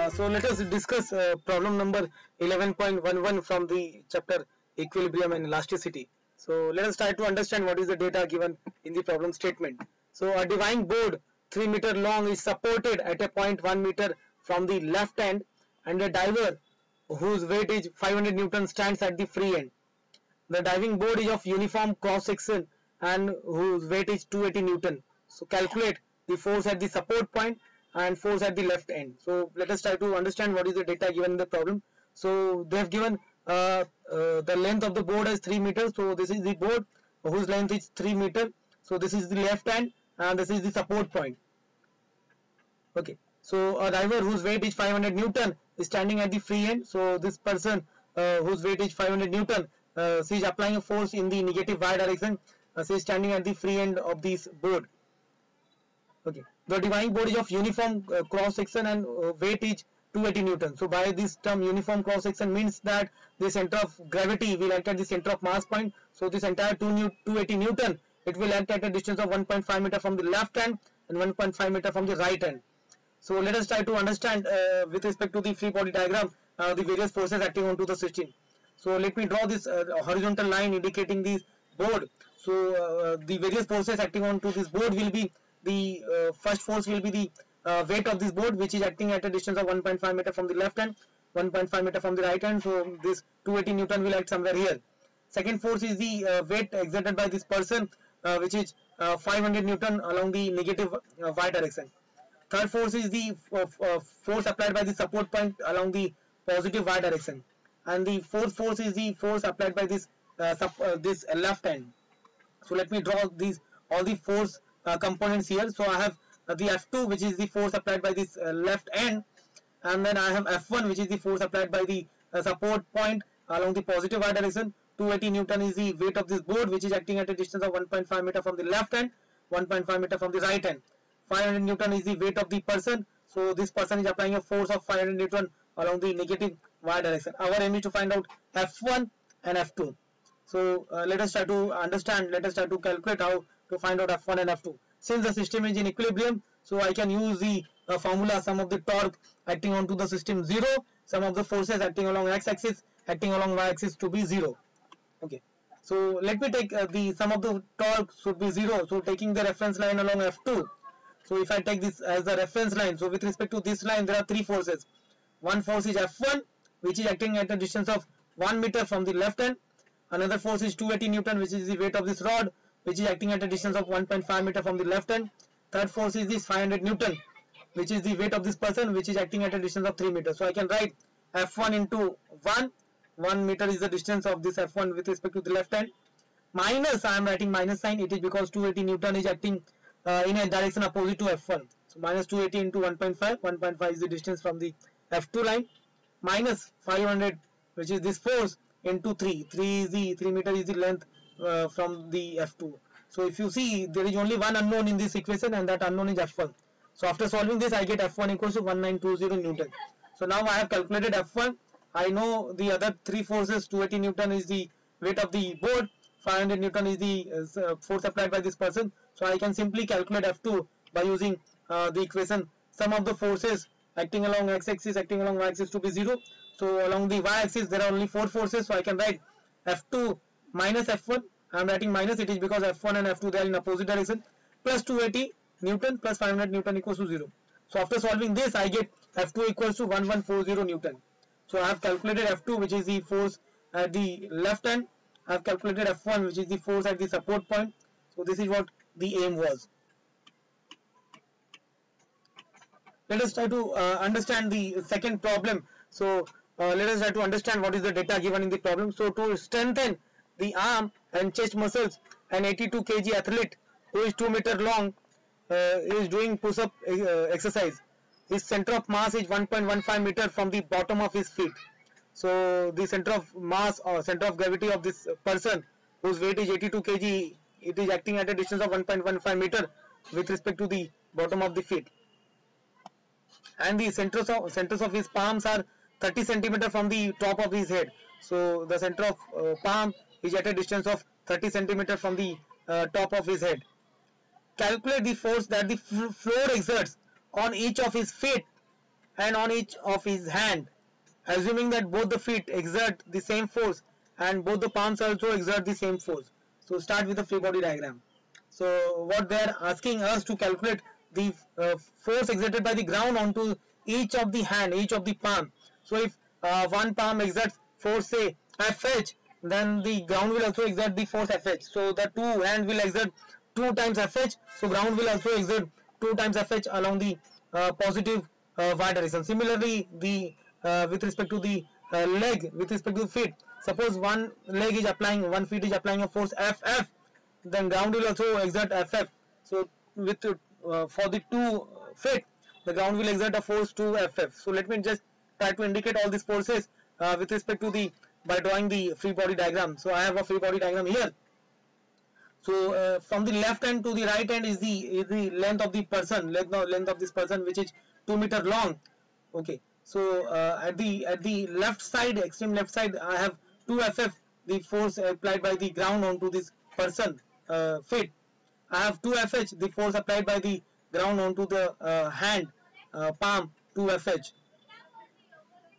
So let us discuss problem number 11.11 from the chapter Equilibrium and Elasticity. So let us try to understand what is the data given in the problem statement. So a diving board 3 meter long is supported at a point 1 meter from the left end, and a diver whose weight is 500 Newton stands at the free end. The diving board is of uniform cross section and whose weight is 280 Newton. So calculate the force at the support point and force at the left end. So let us try to understand what is the data given in the problem. So they have given the length of the board as 3 meters. So this is the board whose length is 3 meter. So this is the left end and this is the support point. Okay. So a diver whose weight is 500 Newton is standing at the free end. So this person whose weight is 500 Newton, she is applying a force in the negative y direction. She is standing at the free end of this board. Okay. The diving board is of uniform cross section and weight is 280 Newton. So by this term uniform cross section means that the center of gravity will act at the center of mass point. So this entire 280 Newton, it will act at a distance of 1.5 meter from the left hand and 1.5 meter from the right hand. So let us try to understand with respect to the free body diagram the various forces acting onto the system. So let me draw this horizontal line indicating the board. So the various forces acting onto this board will be the first force will be the weight of this board, which is acting at a distance of 1.5 meter from the left hand, 1.5 meter from the right hand. So this 280 Newton will act somewhere here. Second force is the weight exerted by this person, which is 500 Newton along the negative y direction. Third force is the force applied by the support point along the positive y direction, and the fourth force is the force applied by this this left hand. So let me draw these all the force components here. So I have the F2, which is the force applied by this left end, and then I have F1, which is the force applied by the support point along the positive y direction. 280 Newton is the weight of this board, which is acting at a distance of 1.5 meter from the left hand, 1.5 meter from the right hand. 500 Newton is the weight of the person. So this person is applying a force of 500 Newton along the negative y direction. Our aim is to find out F1 and F2. So let us try to understand, let us try to calculate how to find out F1 and F2. Since the system is in equilibrium, so I can use the formula sum of the torque acting onto the system 0, sum of the forces acting along x-axis, acting along y-axis to be 0. Okay. So let me take the sum of the torque should be 0. So taking the reference line along F2. So if I take this as the reference line, so with respect to this line there are three forces. One force is F1, which is acting at a distance of 1 meter from the left hand. Another force is 280 Newton, which is the weight of this rod, which is acting at a distance of 1.5 meter from the left hand. Third force is this 500 Newton, which is the weight of this person, which is acting at a distance of 3 meters. So I can write F1 into 1 meter is the distance of this F1 with respect to the left hand. Minus, I am writing minus sign, it is because 280 Newton is acting in a direction opposite to F1. So minus 280 into 1.5, 1.5 is the distance from the F2 line, minus 500, which is this force, into 3 is the 3 meter is the length from the F2. So if you see, there is only one unknown in this equation, and that unknown is F1. So after solving this, I get F1 equals to 1920 Newton. So now I have calculated F1. I know the other three forces. 280 Newton is the weight of the board, 500 Newton is the force applied by this person. So I can simply calculate F2 by using the equation sum of the forces acting along x-axis, acting along y-axis to be 0. So along the y-axis there are only 4 forces. So I can write F2 minus F1. I am writing minus, it is because F1 and F2 they are in opposite direction, plus 280 Newton plus 500 Newton equals to 0. So after solving this, I get F2 equals to 1140 Newton. So I have calculated F2, which is the force at the left hand. I have calculated F1, which is the force at the support point. So this is what the aim was. Let us try to understand the second problem. So let us try to understand what is the data given in the problem. So to strengthen the arm and chest muscles, an 82 kg athlete who is 2 meter long is doing push-up exercise. His center of mass is 1.15 meter from the bottom of his feet. So the center of mass or center of gravity of this person whose weight is 82 kg, it is acting at a distance of 1.15 meter with respect to the bottom of the feet. And the centers of his palms are 30 centimeter from the top of his head. So the center of palm is at a distance of 30 centimeter from the top of his head. Calculate the force that the floor exerts on each of his feet and on each of his hand, assuming that both the feet exert the same force and both the palms also exert the same force. So start with the free body diagram. So what they are asking us to calculate the force exerted by the ground onto each of the hand, each of the palm. So if one palm exerts force say Fh, then the ground will also exert the force Fh. So the two hands will exert 2 times Fh. So ground will also exert 2 times Fh along the positive y direction. Similarly, the with respect to the leg, with respect to the feet, suppose one leg is applying, one feet is applying a force Ff, then ground will also exert Ff. So with for the two feet, the ground will exert a force to Ff. So let me just try to indicate all these forces with respect to the, by drawing the free body diagram. So I have a free body diagram here. So from the left hand to the right hand is the length of the person, length of this person, which is 2 meter long. Okay. So at the left side, extreme left side, I have 2Ff, the force applied by the ground onto this person feet. I have 2Fh, the force applied by the ground onto the hand palm, 2Fh.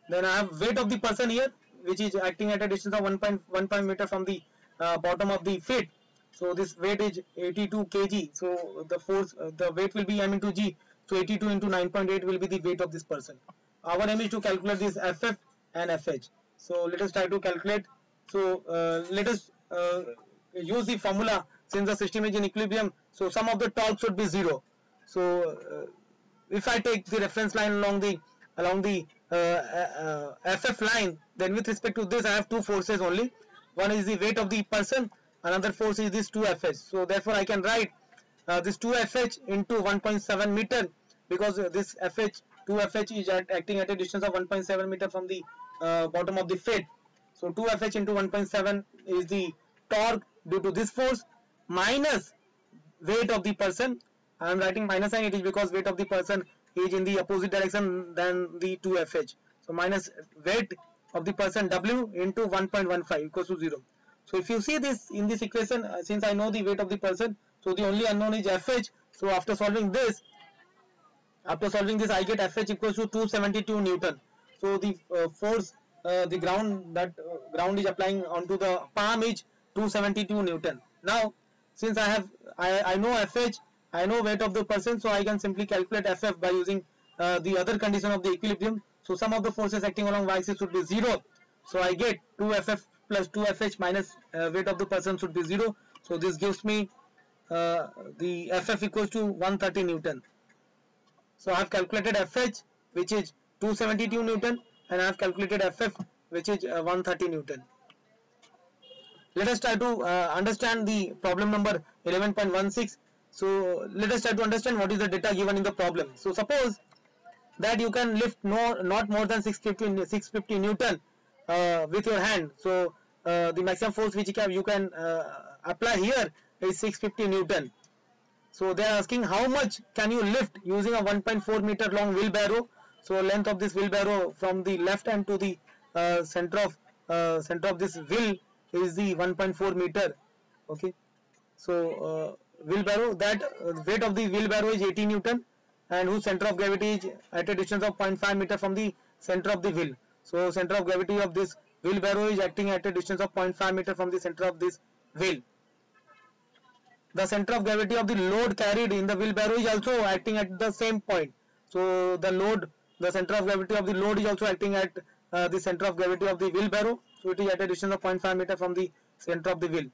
Then I have weight of the person here, which is acting at a distance of 1.15 meter from the bottom of the feet. So this weight is 82 kg. So the force, the weight will be m into g. So 82 into 9.8 will be the weight of this person. Our aim is to calculate this Ff and Fh. So let us try to calculate. So let us use the formula. Since the system is in equilibrium, so sum of the torque should be 0. So if I take the reference line along the Ff line, then with respect to this I have two forces only. One is the weight of the person, another force is this 2Fh. So therefore I can write this 2Fh into 1.7 meter, because this Fh, 2Fh is acting at a distance of 1.7 meter from the bottom of the feet. So 2Fh into 1.7 is the torque due to this force, minus weight of the person. I am writing minus sign, it is because weight of the person is in the opposite direction than the 2Fh. So minus weight of the person W into 1.15 equals to 0. So if you see this in this equation, since I know the weight of the person, so the only unknown is Fh. So after solving this I get Fh equals to 272 Newton. So the force the ground is applying onto the palm is 272 Newton. Now since I know Fh, I know weight of the person, so I can simply calculate Ff by using the other condition of the equilibrium. So sum of the forces acting along y-axis should be 0. So I get 2Ff plus 2Fh minus weight of the person should be 0. So this gives me the Ff equals to 130 Newton. So I have calculated Fh, which is 272 Newton, and I have calculated Ff, which is 130 Newton. Let us try to understand the problem number 11.16. So let us try to understand what is the data given in the problem. So suppose that you can lift not more than 650 Newton with your hand. So the maximum force which you can apply here is 650 Newton. So they are asking how much can you lift using a 1.4 meter long wheelbarrow. So length of this wheelbarrow from the left hand to the center of this wheel is the 1.4 meter. Okay. So wheelbarrow, that weight of the wheelbarrow is 80 Newton, and whose center of gravity is at a distance of 0.5 meter from the center of the wheel. So center of gravity of this wheelbarrow is acting at a distance of 0.5 meter from the center of this wheel. The center of gravity of the load carried in the wheelbarrow is also acting at the same point. So the center of gravity of the load is also acting at the center of gravity of the wheelbarrow. So it is at a distance of 0.5 meter from the center of the wheel.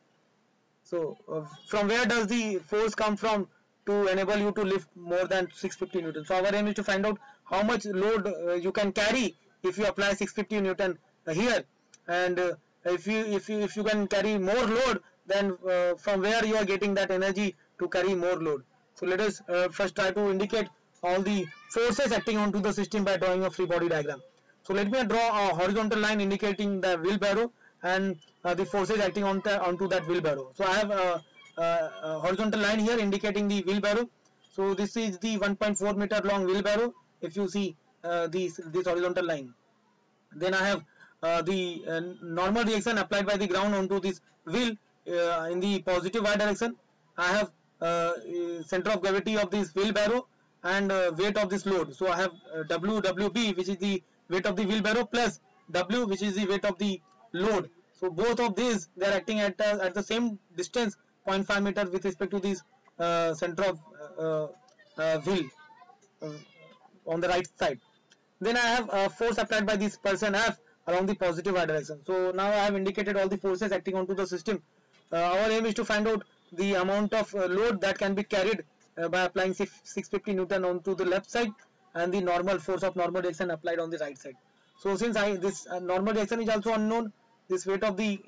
So from where does the force come from to enable you to lift more than 650 Newton? So our aim is to find out how much load you can carry if you apply 650 Newton here, and if you can carry more load, then from where you are getting that energy to carry more load. So let us first try to indicate all the forces acting onto the system by drawing a free body diagram. So let me draw a horizontal line indicating the wheelbarrow and the forces acting onto that wheelbarrow. So I have a horizontal line here indicating the wheelbarrow. So this is the 1.4 meter long wheelbarrow. If you see this horizontal line, then I have the normal reaction applied by the ground onto this wheel in the positive y direction. I have center of gravity of this wheelbarrow and weight of this load. So I have WWB, which is the weight of the wheelbarrow, plus W, which is the weight of the load. So both of these, they are acting at the same distance, 0.5 meter, with respect to this center of wheel uh, on the right side. Then I have force applied by this person F along the positive y direction. So now I have indicated all the forces acting onto the system. Our aim is to find out the amount of load that can be carried by applying 650 Newton onto the left side, and the normal force of normal direction applied on the right side. So since this normal direction is also unknown, this weight of the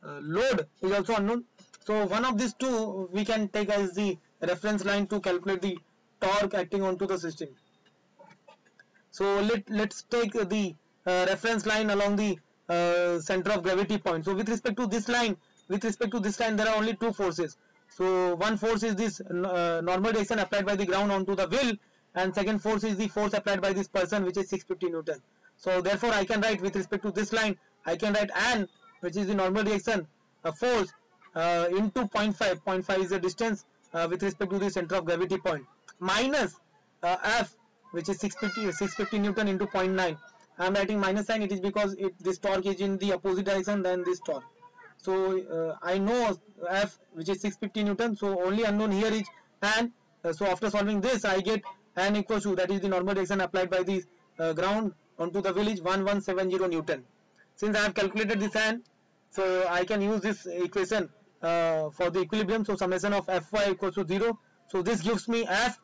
load is also unknown. So one of these two we can take as the reference line to calculate the torque acting onto the system. So let's take the reference line along the center of gravity point. So with respect to this line, there are only two forces. So one force is this normal direction applied by the ground onto the wheel, and second force is the force applied by this person, which is 650 Newton. So therefore I can write, with respect to this line, I can write N, which is the normal direction force, into 0.5. 0.5 is the distance with respect to the center of gravity point, minus F, which is 650 Newton, into 0.9. I am writing minus sign. It is because this torque is in the opposite direction than this torque. So I know F, which is 650 Newton. So only unknown here is N. So after solving this, I get N equals to, that is the normal direction applied by the ground onto the wheel, is 1170 Newton. Since I have calculated this N, so I can use this equation for the equilibrium. So summation of Fy equals to 0. So this gives me F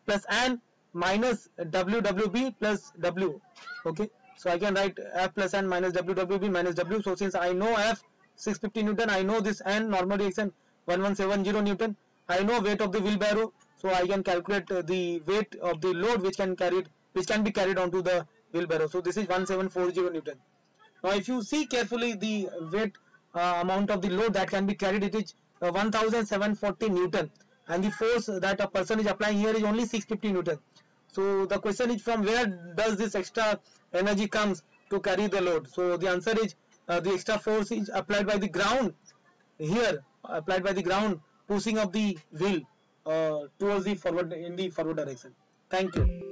plus N minus WWB plus W. Okay, so I can write F plus N minus WWB minus W. So since I know F 650 Newton, I know this N normal direction 1170 Newton, I know weight of the wheelbarrow, so I can calculate the weight of the load which can be carried onto the wheelbarrow. So this is 1740 Newton. Now if you see carefully the weight amount of the load that can be carried, it is 1740 Newton, and the force that a person is applying here is only 650 Newton. So the question is, from where does this extra energy comes to carry the load? So the answer is the extra force is applied by the ground here, pushing of the wheel towards the forward, in the forward direction. Thank you.